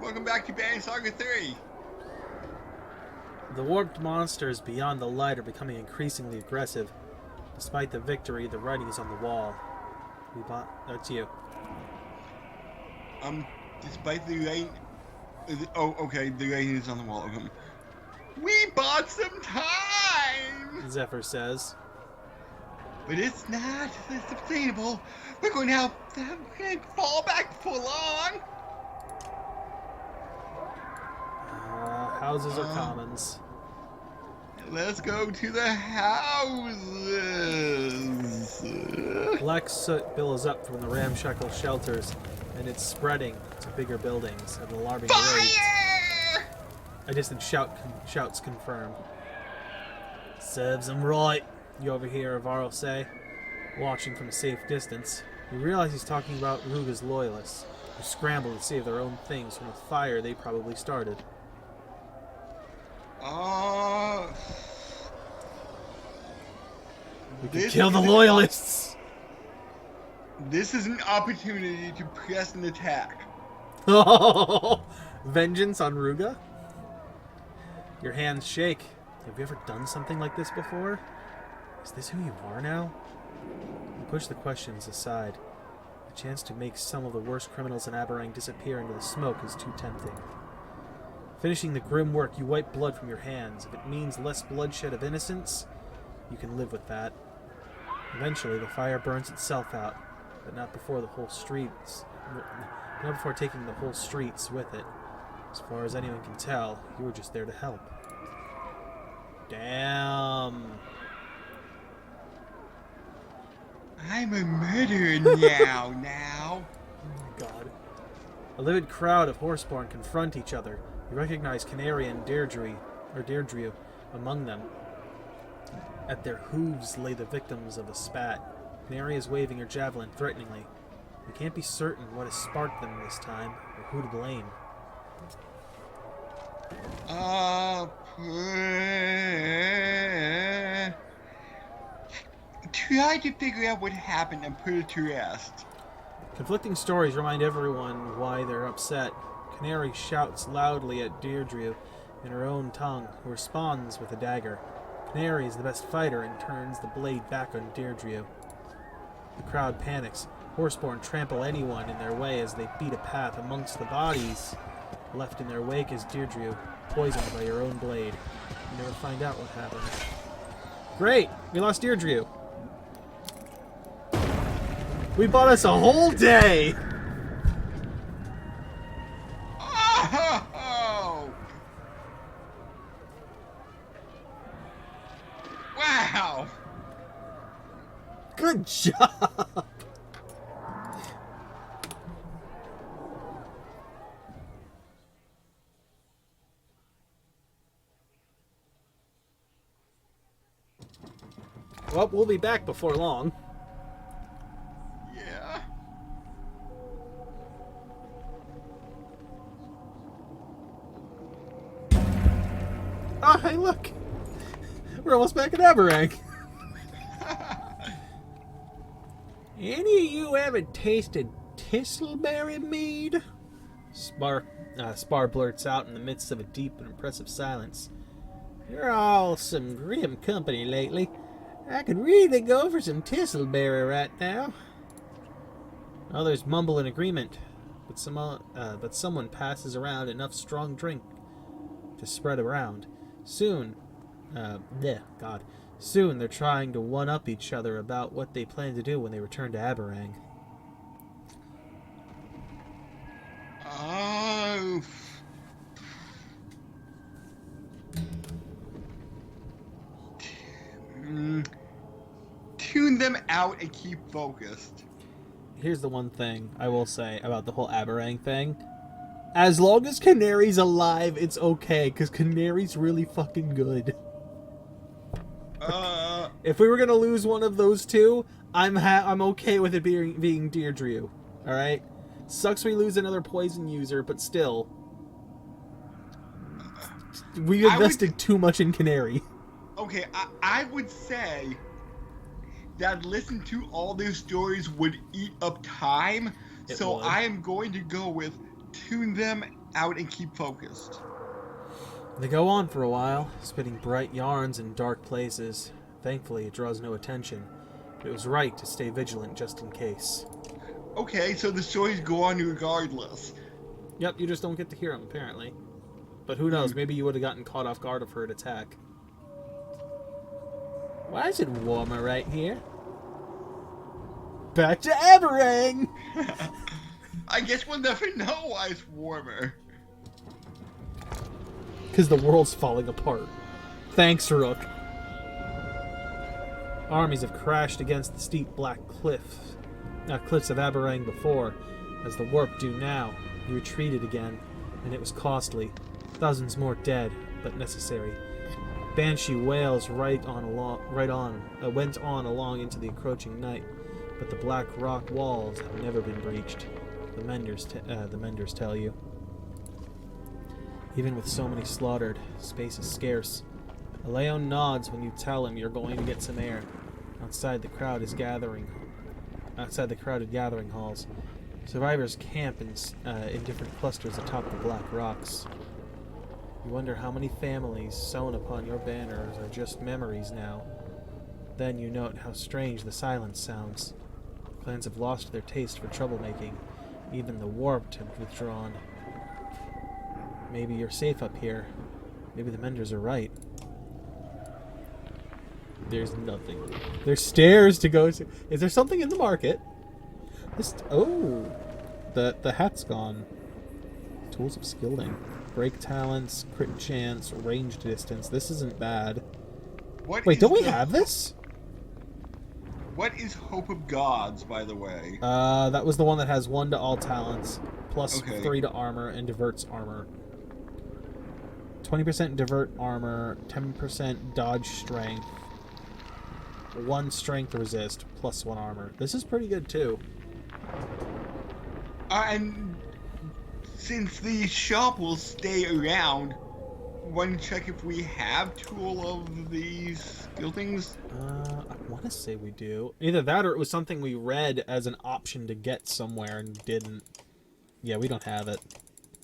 Welcome back to Saga 3. The warped monsters beyond the light are becoming increasingly aggressive. Despite the victory, the writing is on the wall. That's you. Despite the rain... Oh, okay, the rain is on the wall. Okay. We bought some time! Zephyr says. But it's not sustainable. We're going to fall back before long. Houses or commons? Let's go to the houses. Black soot billows up from the ramshackle shelters, and it's spreading to bigger buildings at an alarming rate. A distant shouts confirm. Serves him right, you overhear Avaro say, watching from a safe distance. You realize he's talking about Ruga's loyalists, who scramble to save their own things from a fire they probably started. We can kill the loyalists! This is an opportunity to press an attack. Vengeance on Ruga? Your hands shake. Have you ever done something like this before? Is this who you are now? You push the questions aside. The chance to make some of the worst criminals in Aberrang disappear into the smoke is too tempting. Finishing the grim work, you wipe blood from your hands. If it means less bloodshed of innocence, you can live with that. Eventually, the fire burns itself out, but not before taking the whole streets with it. As far as anyone can tell, you were just there to help. Damn. I'm a murderer now. Oh my god. A livid crowd of Horseborn confront each other. You recognize Canary and Deirdre among them. At their hooves lay the victims of the spat. Canary is waving her javelin threateningly. You can't be certain what has sparked them this time, or who to blame. Try to figure out what happened and put it to rest. Conflicting stories remind everyone why they're upset. Canary shouts loudly at Deirdre in her own tongue, who responds with a dagger. Canary is the best fighter and turns the blade back on Deirdre. The crowd panics. Horseborn trample anyone in their way as they beat a path amongst the bodies. Left in their wake is Deirdre, poisoned by your own blade. You never find out what happened. Great! We lost Deirdre. We bought us a whole day! Oh! Wow! Good job! Well, we'll be back before long. Yeah. Oh, hey, look! We're almost back at Aberrang. Any of you ever tasted Tistleberry mead? Spar blurts out in the midst of a deep and impressive silence. You're all some grim company lately. I could really go for some Tistleberry right now. Others mumble in agreement, but someone passes around enough strong drink to spread around. Soon they're trying to one-up each other about what they plan to do when they return to Aberrang. Oh. Tune them out and keep focused. Here's the one thing I will say about the whole Aberrang thing. As long as Canary's alive, it's okay, because Canary's really fucking good. If we were gonna lose one of those two, I'm okay with it being Deirdre. Alright? Sucks we lose another poison user, but still. We invested too much in Canary. Okay, I would say that listen to all these stories would eat up time, so I am going to go with tune them out and keep focused. They go on for a while, spitting bright yarns in dark places. Thankfully, it draws no attention, but it was right to stay vigilant just in case. Okay, so the stories go on regardless. Yep, you just don't get to hear them, apparently. But who knows, maybe you would have gotten caught off guard of her attack. Why is it warmer right here? Back to Aberrang! I guess we'll never know why it's warmer. Because the world's falling apart. Thanks, Rook. Armies have crashed against the steep black cliffs of Aberrang before. As the warp do now, you retreated again, and it was costly. Thousands more dead, but necessary. Banshee wails went on along into the encroaching night, but the black rock walls have never been breached. The Menders tell you. Even with so many slaughtered, space is scarce. Leon nods when you tell him you're going to get some air. Outside the crowded gathering halls. Survivors camp in different clusters atop the black rocks. You wonder how many families sewn upon your banners are just memories now. Then you note how strange the silence sounds. Clans have lost their taste for troublemaking. Even the warped have withdrawn. Maybe you're safe up here. Maybe the Menders are right. There's nothing. There's stairs to go to. Is there something in the market? The hat's gone. Tools of skilling. Break talents, crit chance, range distance. This isn't bad. Wait, don't we have this? What is Hope of Gods, by the way? That was the one that has 1 to all talents, plus Okay. 3 to armor, and diverts armor. 20% divert armor, 10% dodge strength, 1 strength resist, plus 1 armor. This is pretty good, too. And since the shop will stay around, want to check if we have tool of these skill things? I want to say we do. Either that or it was something we read as an option to get somewhere and didn't. Yeah, we don't have it.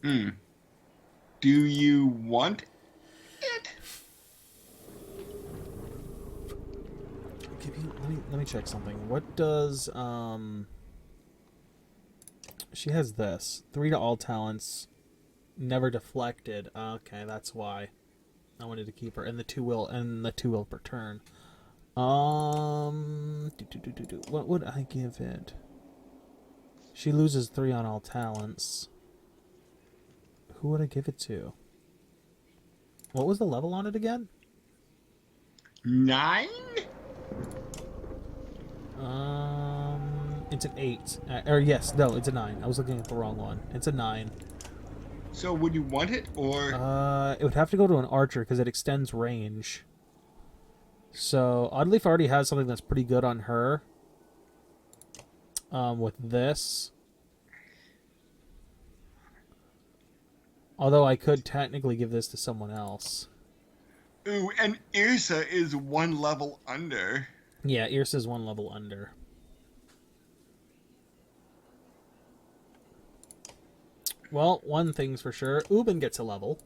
Do you want it? Let me check something. What does she has this 3 to all talents, never deflected. Okay, that's why I wanted to keep her, and the 2 will per turn. What would I give it? She loses 3 on all talents. Who would I give it to? What was the level on it again? 9? It's an 8. It's a 9. I was looking at the wrong one. It's a 9. So would you want it, or? It would have to go to an archer because it extends range. So Oddleaf already has something that's pretty good on her. With this. Although I could technically give this to someone else. Ooh, and Irsa is 1 level under. Yeah, Irsa's 1 level under. Well, one thing's for sure. Ubin gets a level.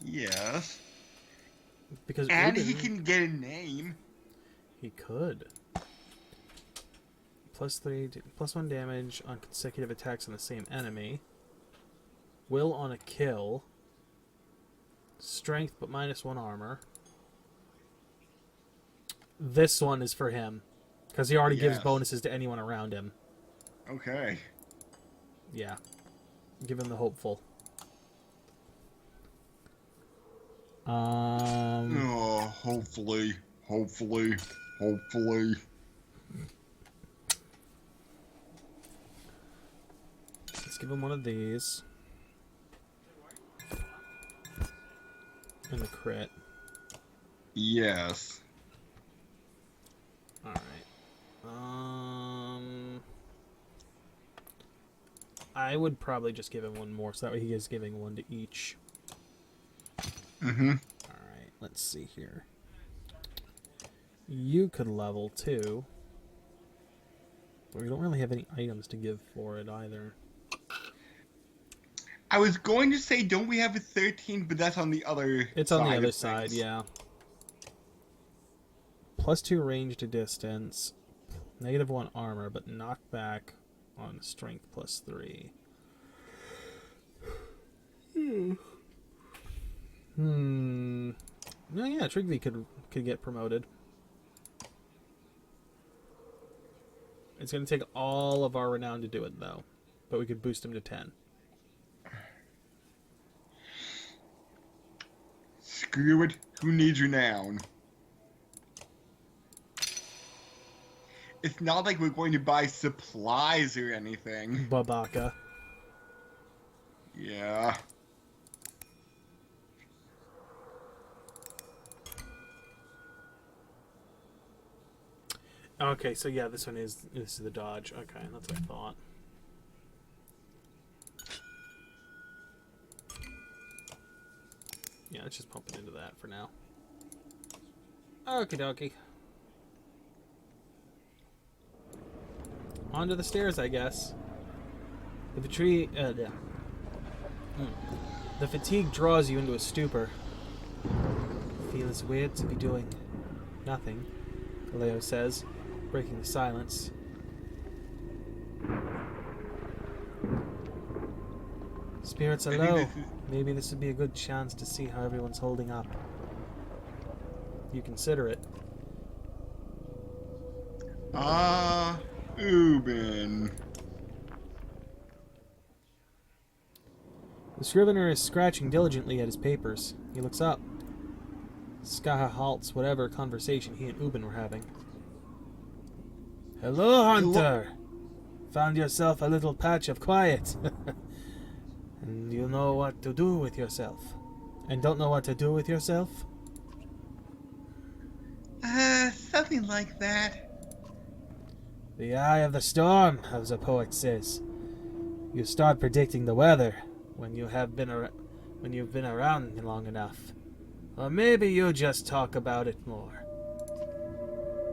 Yes. Because and Ubin, he can get a name. He could. Plus 1 damage on consecutive attacks on the same enemy. Will on a kill. Strength, but -1 armor. This one is for him. Because he already gives bonuses to anyone around him. Okay. Yeah. Give him the hopeful. Oh, hopefully. Let's give him one of these. And the crit. Yes. Alright. I would probably just give him one more, so that way he is giving 1 to each. Alright, let's see here. You could level too. But we don't really have any items to give for it either. I was going to say, don't we have a 13, but that's on the other It's side on the other of side, things. yeah. +2 range to distance. -1 armor, but knockback on strength +3. No, yeah, Trigby could get promoted. It's going to take all of our renown to do it, though. But we could boost him to 10. Screw it. Who needs renown? It's not like we're going to buy supplies or anything. Babaka. Yeah. Okay, so yeah, this is the dodge. Okay, that's what I thought. Yeah, let's just pump it into that for now. Okie dokie. Onto the stairs, I guess. The fatigue draws you into a stupor. Feels weird to be doing nothing, Leo says, breaking the silence. Spirits are low. Maybe this would be a good chance to see how everyone's holding up. You consider it. Ubin. The scrivener is scratching diligently at his papers. He looks up. Skaha halts whatever conversation he and Ubin were having. Hello, Hunter! Found yourself a little patch of quiet. And you know what to do with yourself. And don't know what to do with yourself? Something like that. The eye of the storm, as a poet says. You start predicting the weather when you've been around long enough. Or maybe you just talk about it more.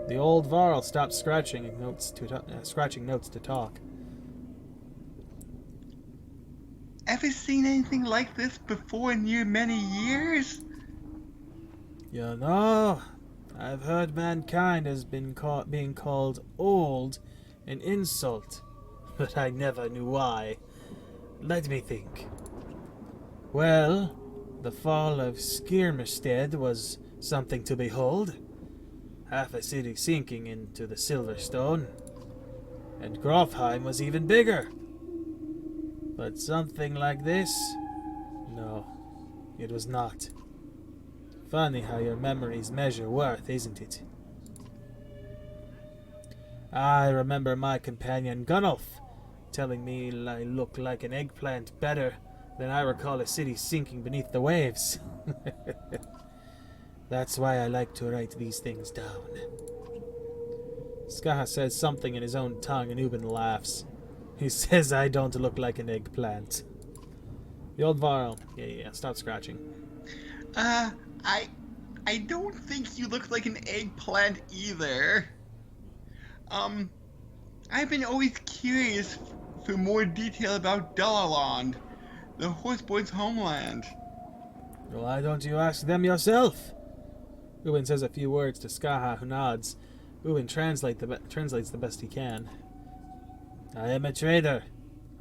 The old Varl stopped scratching notes to talk. Ever seen anything like this before in your many years? You know, I've heard mankind has been being called old an insult, but I never knew why. Let me think. Well, the fall of Skirmestead was something to behold. Half a city sinking into the Silverstone. And Grofheim was even bigger. But something like this? No, it was not. Funny how your memories measure worth, isn't it? I remember my companion Gunnulf telling me I look like an eggplant better than I recall a city sinking beneath the waves. That's why I like to write these things down. Skaha says something in his own tongue and Ubin laughs. He says I don't look like an eggplant. The old Varl. Yeah, stop scratching. I don't think you look like an eggplant either. I've been always curious for more detail about Dalaland, the Horseboy's homeland. Why don't you ask them yourself? Ubin says a few words to Skaha, who nods. Ubin translates the best he can. I am a trader.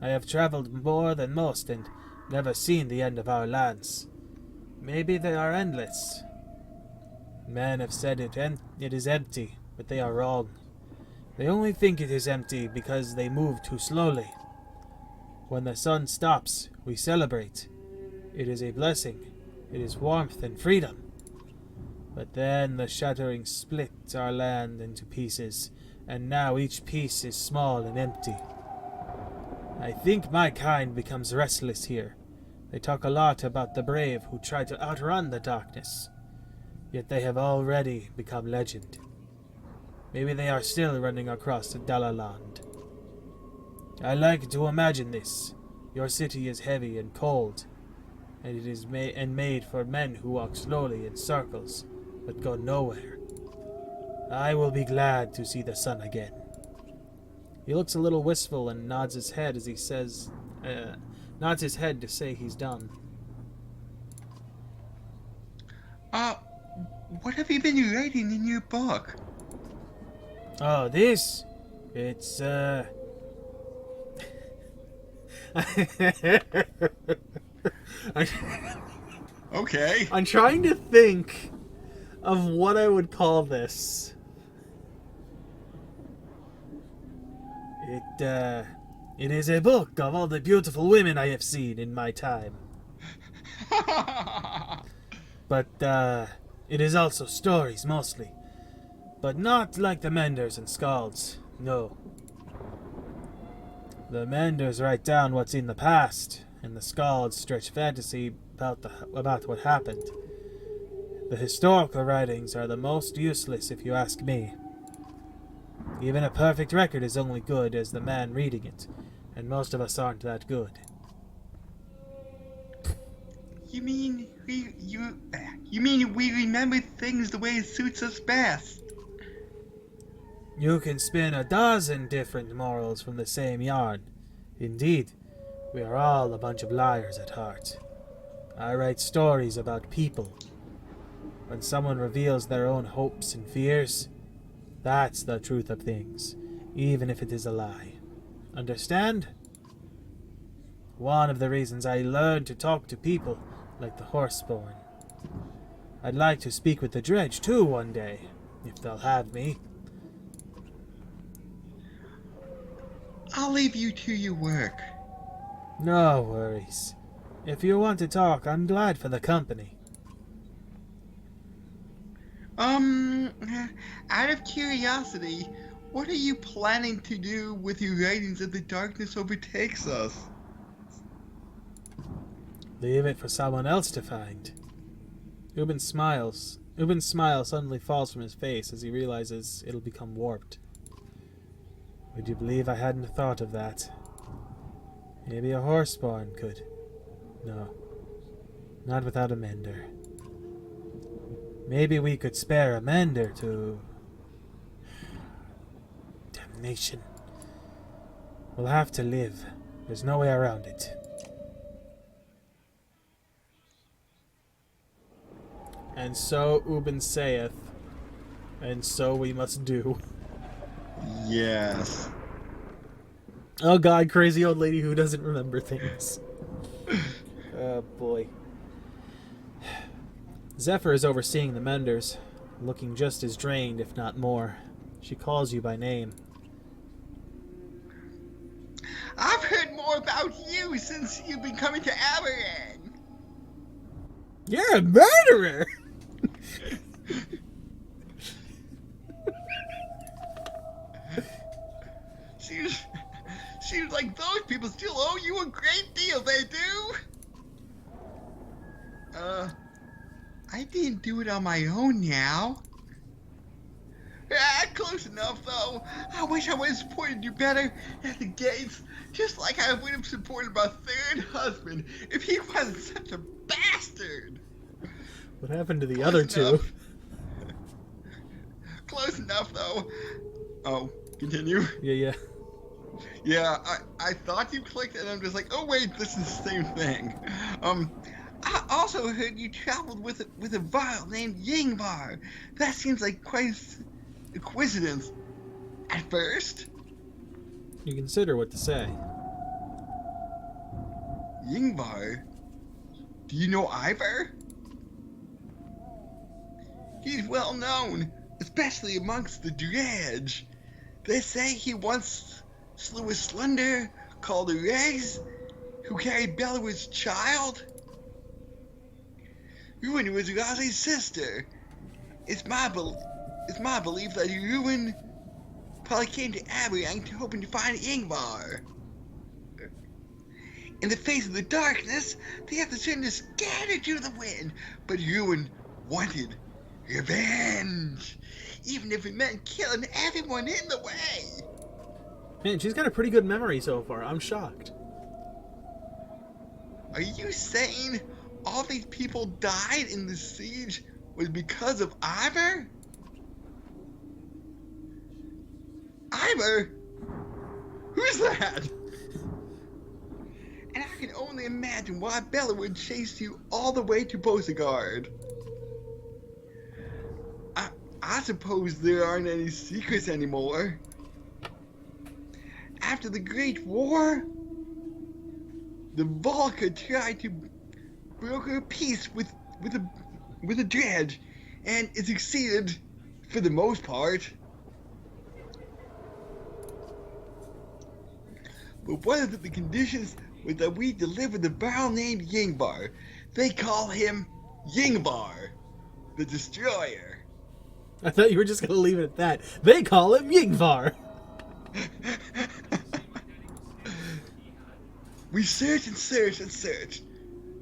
I have traveled more than most and never seen the end of our lands. Maybe they are endless. Men have said it is empty, but they are wrong. They only think it is empty because they move too slowly. When the sun stops, we celebrate. It is a blessing. It is warmth and freedom. But then the shattering split our land into pieces, and now each piece is small and empty. I think my kind becomes restless here. They talk a lot about the brave who try to outrun the darkness. Yet they have already become legend. Maybe they are still running across Dalaland. I like to imagine this. Your city is heavy and cold, and it is made for men who walk slowly in circles, but go nowhere. I will be glad to see the sun again. He looks a little wistful and nods his head as he says, nods his head to say he's done. What have you been writing in your book? Oh, this? It's, Okay. I'm trying to think of what I would call this. It is a book of all the beautiful women I have seen in my time. But, it is also stories, mostly. But not like the Menders and Scalds, no. The Menders write down what's in the past, and the Scalds stretch fantasy about what happened. The historical writings are the most useless if you ask me. Even a perfect record is only good as the man reading it, and most of us aren't that good. You mean we remember things the way it suits us best? You can spin a dozen different morals from the same yarn. Indeed, we are all a bunch of liars at heart. I write stories about people. When someone reveals their own hopes and fears, that's the truth of things, even if it is a lie. Understand? One of the reasons I learned to talk to people like the Horseborn. I'd like to speak with the Dredge too one day, if they'll have me. I'll leave you to your work. No worries. If you want to talk, I'm glad for the company. Out of curiosity, what are you planning to do with your writings if the darkness overtakes us? Leave it for someone else to find. Ubin's smile suddenly falls from his face as he realizes it'll become warped. Would you believe I hadn't thought of that? Maybe a Horseborn could. No. Not without a mender. Maybe we could spare a mender to... Damnation. We'll have to live. There's no way around it. And so Ubin saith, and so we must do. Yes. Oh god, crazy old lady who doesn't remember things. Oh boy. Zephyr is overseeing the menders, looking just as drained, if not more. She calls you by name. I've heard more about you since you've been coming to Amaran. You're a murderer! Seems like those people still owe you a great deal, they do. I didn't do it on my own now. Close enough, though. I wish I would have supported you better at the gates, just like I would have supported my third husband if he wasn't such a bastard. What happened to the other two? Close enough, though. Oh, continue? Yeah. Yeah, I thought you clicked, and I'm just like, oh wait, this is the same thing. I also heard you traveled with a vial named Yingvar. That seems like quite a coincidence. At first. You consider what to say. Yingvar? Do you know Ivor? He's well known, especially amongst the Dredge. They say he once slew a slender called Rex, who carried Bella's child. Ruin was Razi's sister. It's my belief that Ruin probably came to Aberang hoping to find Ingvar. In the face of the darkness, they have to send us scattered to the wind, but Ruin wanted revenge, even if it meant killing everyone in the way. Man, she's got a pretty good memory so far. I'm shocked. Are you saying all these people died in the siege was because of Ivor? Ivor? Who's that? And can only imagine why Bella would chase you all the way to Bosagard. I suppose there aren't any secrets anymore. After the Great War, the Volca tried to broker peace with the Dredge, and it succeeded for the most part. But one of the conditions was that we deliver the barrel named Yingbar. They call him Yingbar, the Destroyer. I thought you were just going to leave it at that. They call him Yingvar. We searched and searched and searched,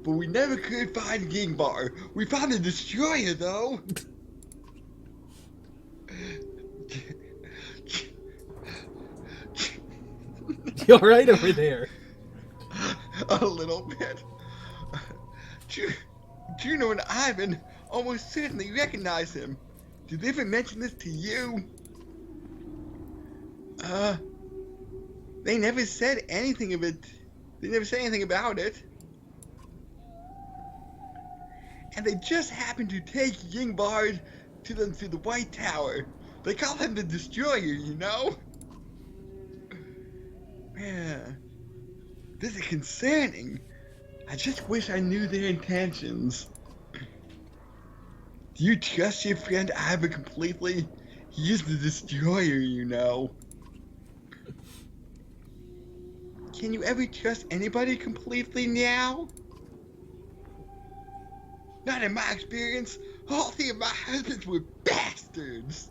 but we never could find Yingbar. We found the Destroyer, though. You alright over there? A little bit. Juno and Ivan almost certainly recognize him. Did they ever mention this to you? They never said anything of it. They never said anything about it. And they just happened to take Yingbar to the White Tower. They call him the Destroyer, you know? Man, this is concerning. I just wish I knew their intentions. Do you trust your friend Ivan completely? He is the Destroyer, you know. Can you ever trust anybody completely now? Not in my experience. All three of my husbands were bastards.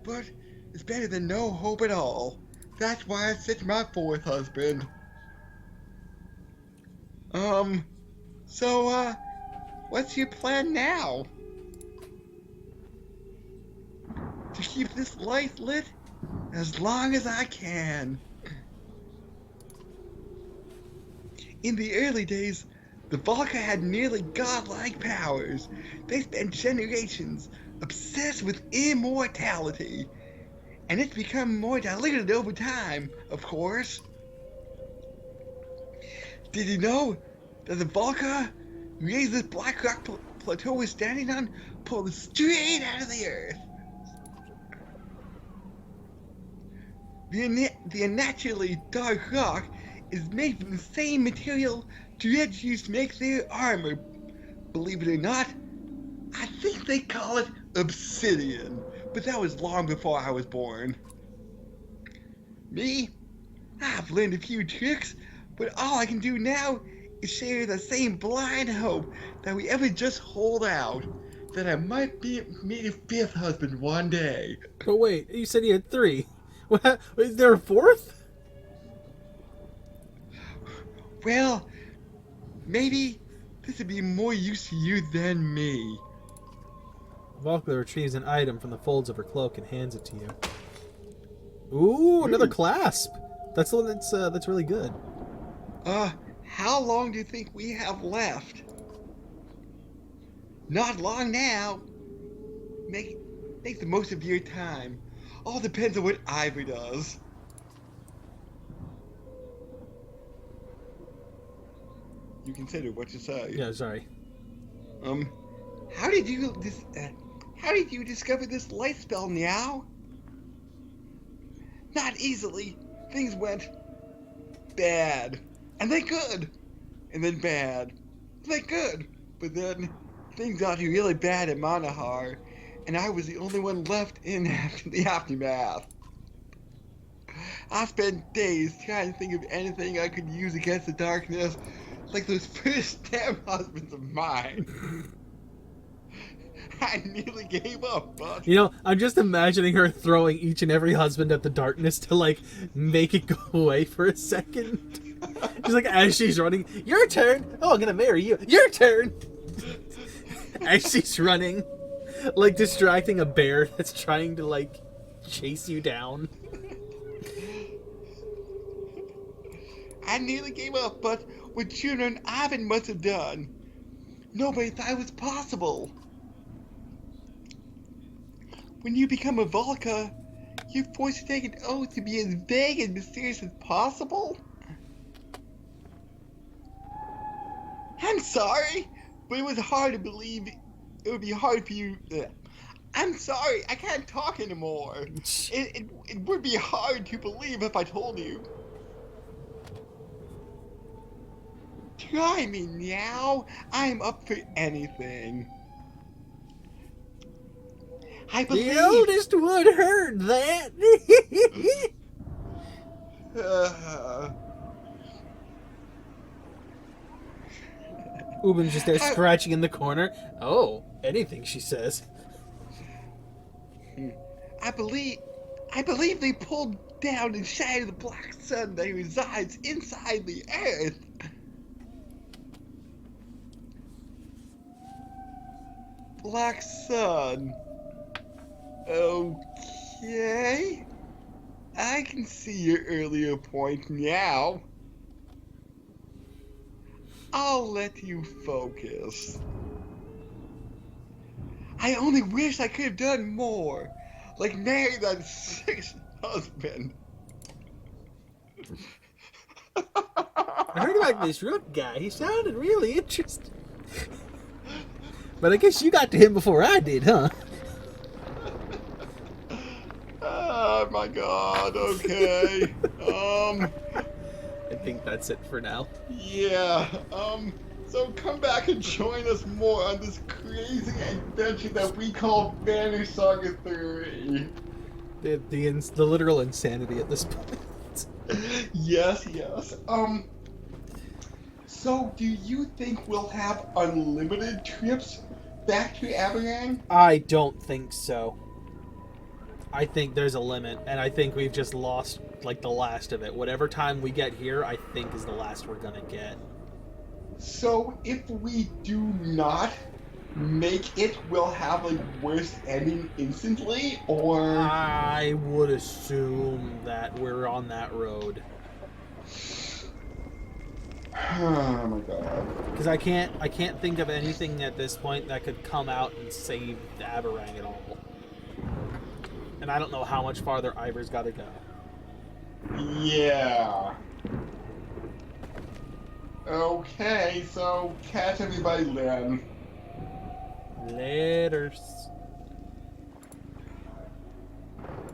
But it's better than no hope at all. That's why I said my fourth husband. So, what's your plan now? To keep this light lit as long as I can. In the early days, the Volca had nearly godlike powers. They spent generations obsessed with immortality. And it's become more diluted over time, of course. Did you know that the Volca raised this black rock plateau we're standing on pulled straight out of the earth? The unnaturally dark rock is made from the same material Dredge used to make their armor. Believe it or not, I think they call it obsidian, but that was long before I was born. Me? I've learned a few tricks, but all I can do now is share the same blind hope that we ever just hold out, that I might meet a fifth husband one day. But wait, you said you had three. What? Is there a fourth? Well, maybe this would be more use to you than me. Volca retrieves an item from the folds of her cloak and hands it to you. Ooh, another clasp. That's really good. How long do you think we have left? Not long now. Make the most of your time. All depends on what Ivy does. You consider what you say. Yeah, sorry. How did you discover this light spell, Meow? Not easily. Things went bad, and then good, and then bad, and then good. But then things got really bad at Manahar, and I was the only one left in after the aftermath. I spent days trying to think of anything I could use against the darkness, like those first damn husbands of mine. I nearly gave up, but... You know, I'm just imagining her throwing each and every husband at the darkness to, like, make it go away for a second. Just like, as she's running, your turn! Oh, I'm gonna marry you! Your turn! As she's running, like, distracting a bear that's trying to, like, chase you down. I nearly gave up, but what Juno and Ivan must have done, nobody thought it was possible. When you become a Volca, you're forced to take an oath to be as vague and mysterious as possible. I'm sorry, but it was hard to believe. It would be hard for you. I'm sorry, I can't talk anymore. It would be hard to believe if I told you. Try me now. I'm up for anything. I The believe. eldest would heard that. Ubin's just there scratching in the corner. Oh, anything she says. I believe they pulled down and shattered the black sun that resides inside the earth. Black sun. Okay. I can see your earlier point now. I'll let you focus. I only wish I could have done more. Like marry that sixth husband. I heard about this Rook guy. He sounded really interesting. But I guess you got to him before I did, huh? Oh my god, okay. I think that's it for now. Yeah, so come back and join us more on this crazy adventure that we call Banner Saga 3. The literal insanity at this point. Yes. So do you think we'll have unlimited trips back to Aberang? I don't think so. I think there's a limit, and I think we've just lost, like, the last of it. Whatever time we get here, I think is the last we're gonna get. So if we do not make it, we'll have a worse ending instantly, or... I would assume that we're on that road. Oh my god. Because I can't think of anything at this point that could come out and save the Aberang at all. And I don't know how much farther Ivor's got to go. Yeah. Okay, so catch everybody then. Laters.